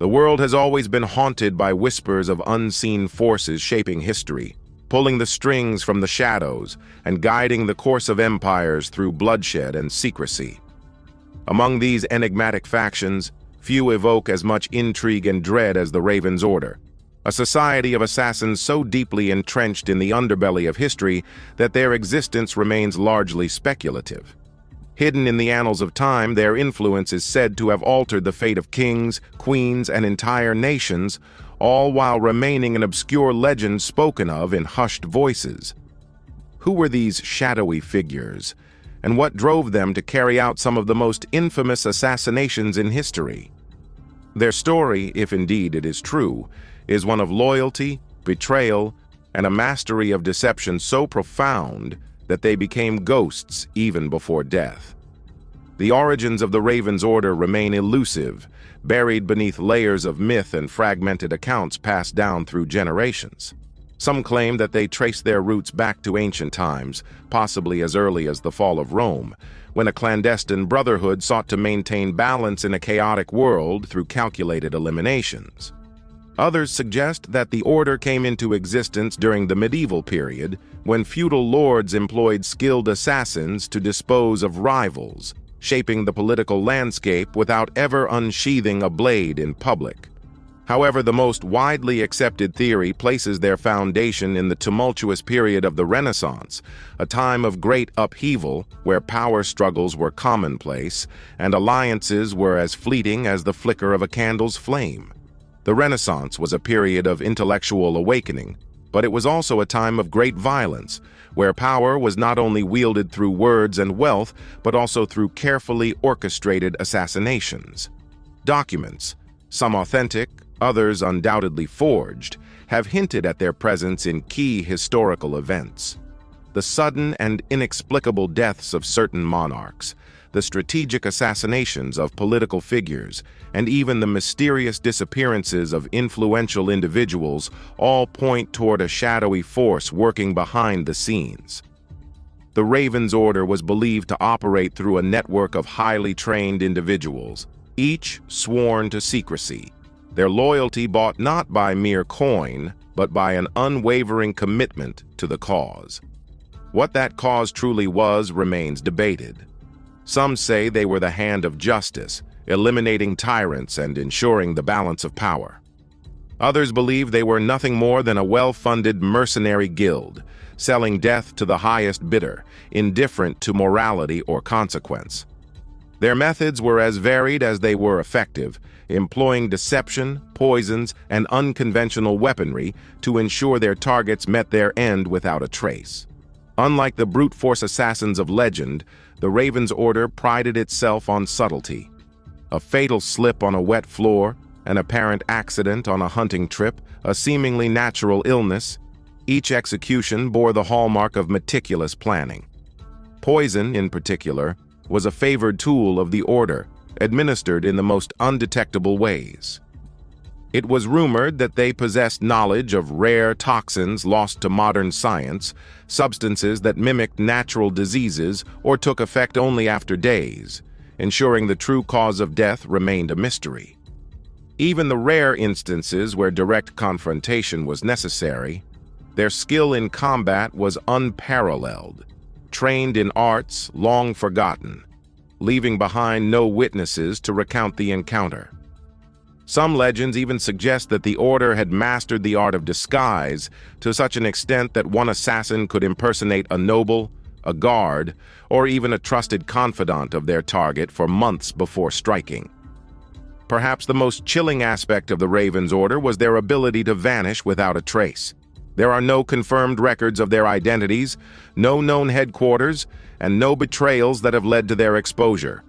The world has always been haunted by whispers of unseen forces shaping history, pulling the strings from the shadows and guiding the course of empires through bloodshed and secrecy. Among these enigmatic factions, few evoke as much intrigue and dread as the Raven's Order, a society of assassins so deeply entrenched in the underbelly of history that their existence remains largely speculative. Hidden in the annals of time, their influence is said to have altered the fate of kings, queens, and entire nations, all while remaining an obscure legend spoken of in hushed voices. Who were these shadowy figures, and what drove them to carry out some of the most infamous assassinations in history? Their story, if indeed it is true, is one of loyalty, betrayal, and a mastery of deception so profound that they became ghosts even before death. The origins of the Raven's Order remain elusive, buried beneath layers of myth and fragmented accounts passed down through generations. Some claim that they trace their roots back to ancient times, possibly as early as the fall of Rome, when a clandestine brotherhood sought to maintain balance in a chaotic world through calculated eliminations. Others suggest that the order came into existence during the medieval period, when feudal lords employed skilled assassins to dispose of rivals, shaping the political landscape without ever unsheathing a blade in public. However, the most widely accepted theory places their foundation in the tumultuous period of the Renaissance, a time of great upheaval where power struggles were commonplace and alliances were as fleeting as the flicker of a candle's flame. The Renaissance was a period of intellectual awakening, but it was also a time of great violence, where power was not only wielded through words and wealth, but also through carefully orchestrated assassinations. Documents, some authentic, others undoubtedly forged, have hinted at their presence in key historical events. The sudden and inexplicable deaths of certain monarchs, the strategic assassinations of political figures, and even the mysterious disappearances of influential individuals all point toward a shadowy force working behind the scenes. The Raven's Order was believed to operate through a network of highly trained individuals, each sworn to secrecy, their loyalty bought not by mere coin, but by an unwavering commitment to the cause. What that cause truly was remains debated. Some say they were the hand of justice, eliminating tyrants and ensuring the balance of power. Others believe they were nothing more than a well-funded mercenary guild, selling death to the highest bidder, indifferent to morality or consequence. Their methods were as varied as they were effective, employing deception, poisons, and unconventional weaponry to ensure their targets met their end without a trace. Unlike the brute force assassins of legend, the Raven's Order prided itself on subtlety. A fatal slip on a wet floor, an apparent accident on a hunting trip, a seemingly natural illness, each execution bore the hallmark of meticulous planning. Poison, in particular, was a favored tool of the Order, administered in the most undetectable ways. It was rumored that they possessed knowledge of rare toxins lost to modern science, substances that mimicked natural diseases or took effect only after days, ensuring the true cause of death remained a mystery. Even the rare instances where direct confrontation was necessary, their skill in combat was unparalleled, trained in arts long forgotten, leaving behind no witnesses to recount the encounter. Some legends even suggest that the Order had mastered the art of disguise to such an extent that one assassin could impersonate a noble, a guard, or even a trusted confidant of their target for months before striking. Perhaps the most chilling aspect of the Raven's Order was their ability to vanish without a trace. There are no confirmed records of their identities, no known headquarters, and no betrayals that have led to their exposure.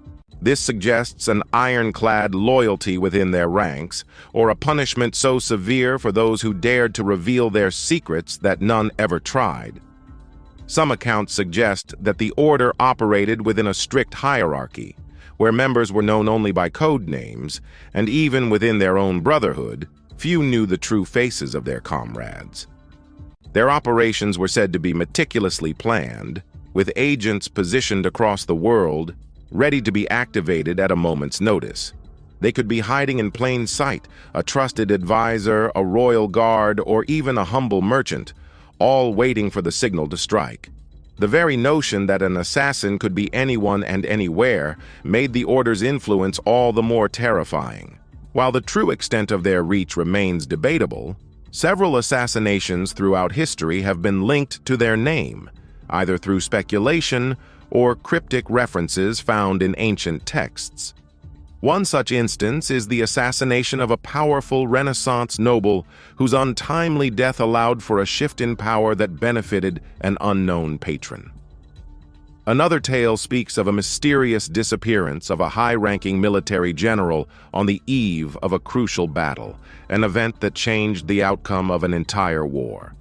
This suggests an ironclad loyalty within their ranks, or a punishment so severe for those who dared to reveal their secrets that none ever tried. Some accounts suggest that the Order operated within a strict hierarchy, where members were known only by code names, and even within their own brotherhood, few knew the true faces of their comrades. Their operations were said to be meticulously planned, with agents positioned across the world, ready to be activated at a moment's notice. They could be hiding in plain sight, a trusted advisor, a royal guard, or even a humble merchant, all waiting for the signal to strike. The very notion that an assassin could be anyone and anywhere made the Order's influence all the more terrifying. While the true extent of their reach remains debatable, several assassinations throughout history have been linked to their name, either through speculation or cryptic references found in ancient texts. One such instance is the assassination of a powerful Renaissance noble whose untimely death allowed for a shift in power that benefited an unknown patron. Another tale speaks of a mysterious disappearance of a high-ranking military general on the eve of a crucial battle, an event that changed the outcome of an entire war.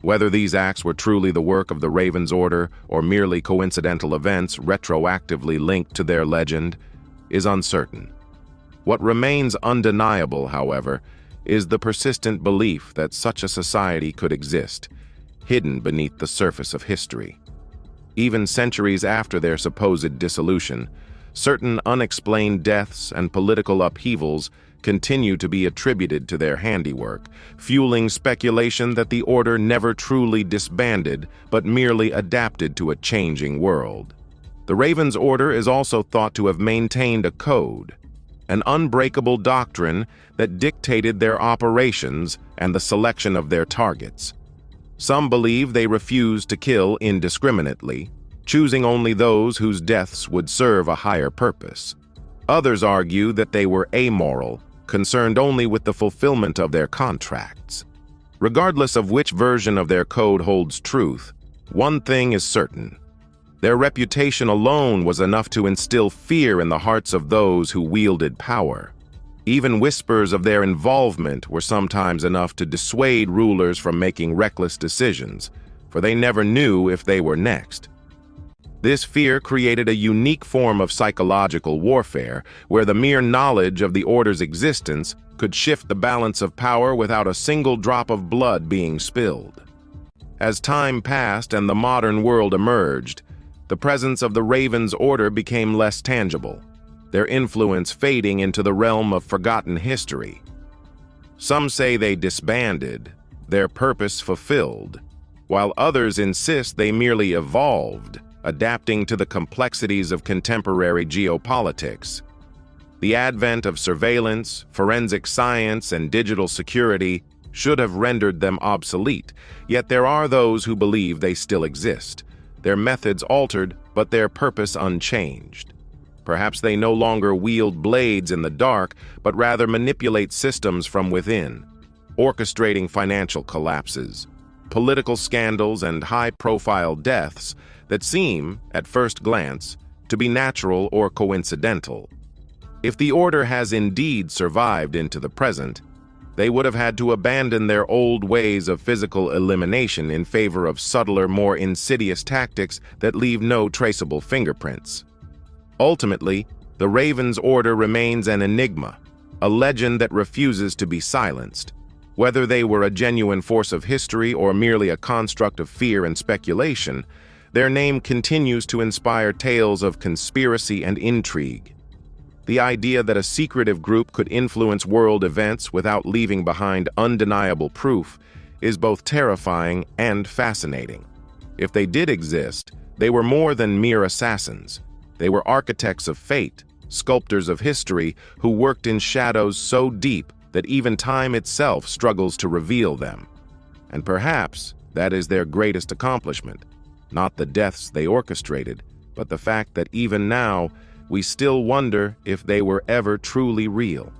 Whether these acts were truly the work of the Raven's Order or merely coincidental events retroactively linked to their legend is uncertain. What remains undeniable, however, is the persistent belief that such a society could exist, hidden beneath the surface of history. Even centuries after their supposed dissolution, certain unexplained deaths and political upheavals continue to be attributed to their handiwork, fueling speculation that the Order never truly disbanded but merely adapted to a changing world. The Raven's Order is also thought to have maintained a code, an unbreakable doctrine that dictated their operations and the selection of their targets. Some believe they refused to kill indiscriminately, choosing only those whose deaths would serve a higher purpose. Others argue that they were amoral, concerned only with the fulfillment of their contracts. Regardless of which version of their code holds truth, one thing is certain. Their reputation alone was enough to instill fear in the hearts of those who wielded power. Even whispers of their involvement were sometimes enough to dissuade rulers from making reckless decisions, for they never knew if they were next. This fear created a unique form of psychological warfare, where the mere knowledge of the Order's existence could shift the balance of power without a single drop of blood being spilled. As time passed and the modern world emerged, the presence of the Raven's Order became less tangible, their influence fading into the realm of forgotten history. Some say they disbanded, their purpose fulfilled, while others insist they merely evolved, adapting to the complexities of contemporary geopolitics. The advent of surveillance, forensic science, and digital security should have rendered them obsolete, yet there are those who believe they still exist. Their methods altered, but their purpose unchanged. Perhaps they no longer wield blades in the dark, but rather manipulate systems from within, orchestrating financial collapses, political scandals, and high-profile deaths that seem, at first glance, to be natural or coincidental. If the Order has indeed survived into the present, they would have had to abandon their old ways of physical elimination in favor of subtler, more insidious tactics that leave no traceable fingerprints. Ultimately, the Raven's Order remains an enigma, a legend that refuses to be silenced. Whether they were a genuine force of history or merely a construct of fear and speculation, their name continues to inspire tales of conspiracy and intrigue. The idea that a secretive group could influence world events without leaving behind undeniable proof is both terrifying and fascinating. If they did exist, they were more than mere assassins. They were architects of fate, sculptors of history who worked in shadows so deep that even time itself struggles to reveal them. And perhaps that is their greatest accomplishment, not the deaths they orchestrated, but the fact that even now, we still wonder if they were ever truly real.